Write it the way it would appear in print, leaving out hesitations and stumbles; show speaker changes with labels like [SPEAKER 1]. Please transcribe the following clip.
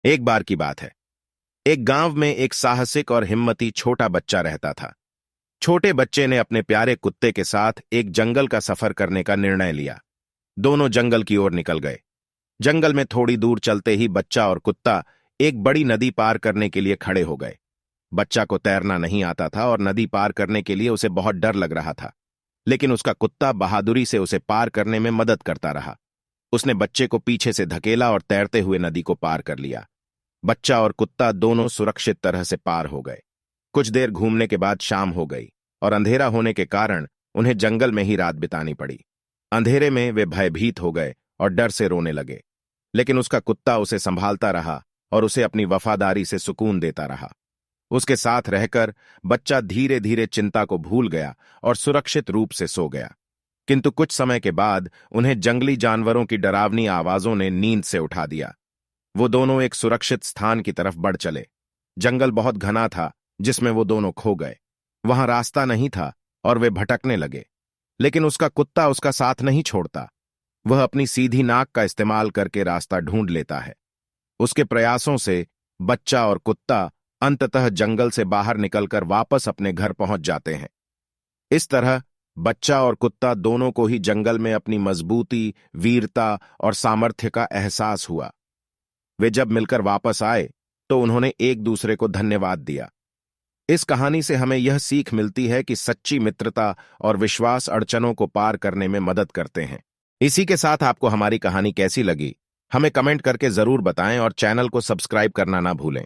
[SPEAKER 1] एक बार की बात है। एक गांव में एक साहसिक और हिम्मती छोटा बच्चा रहता था। छोटे बच्चे ने अपने प्यारे कुत्ते के साथ एक जंगल का सफर करने का निर्णय लिया। दोनों जंगल की ओर निकल गए। जंगल में थोड़ी दूर चलते ही बच्चा और कुत्ता एक बड़ी नदी पार करने के लिए खड़े हो गए। बच्चा को तैरना नहीं आता था और नदी पार करने के लिए उसे बहुत डर लग रहा था, लेकिन उसका कुत्ता बहादुरी से उसे पार करने में मदद करता रहा। उसने बच्चे को पीछे से धकेला और तैरते हुए नदी को पार कर लिया। बच्चा और कुत्ता दोनों सुरक्षित तरह से पार हो गए। कुछ देर घूमने के बाद शाम हो गई और अंधेरा होने के कारण उन्हें जंगल में ही रात बितानी पड़ी। अंधेरे में वे भयभीत हो गए और डर से रोने लगे, लेकिन उसका कुत्ता उसे संभालता रहा और उसे अपनी वफादारी से सुकून देता रहा। उसके साथ रहकर बच्चा धीरे धीरे चिंता को भूल गया और सुरक्षित रूप से सो गया। किंतु कुछ समय के बाद उन्हें जंगली जानवरों की डरावनी आवाजों ने नींद से उठा दिया। वो दोनों एक सुरक्षित स्थान की तरफ बढ़ चले। जंगल बहुत घना था, जिसमें वो दोनों खो गए। वहां रास्ता नहीं था और वे भटकने लगे, लेकिन उसका कुत्ता उसका साथ नहीं छोड़ता। वह अपनी सीधी नाक का इस्तेमाल करके रास्ता ढूंढ लेता है। उसके प्रयासों से बच्चा और कुत्ता अंततः जंगल से बाहर निकलकर वापस अपने घर पहुंच जाते हैं। इस तरह बच्चा और कुत्ता दोनों को ही जंगल में अपनी मजबूती, वीरता और सामर्थ्य का एहसास हुआ। वे जब मिलकर वापस आए तो उन्होंने एक दूसरे को धन्यवाद दिया। इस कहानी से हमें यह सीख मिलती है कि सच्ची मित्रता और विश्वास अड़चनों को पार करने में मदद करते हैं। इसी के साथ आपको हमारी कहानी कैसी लगी, हमें कमेंट करके जरूर बताएं और चैनल को सब्सक्राइब करना ना भूलें।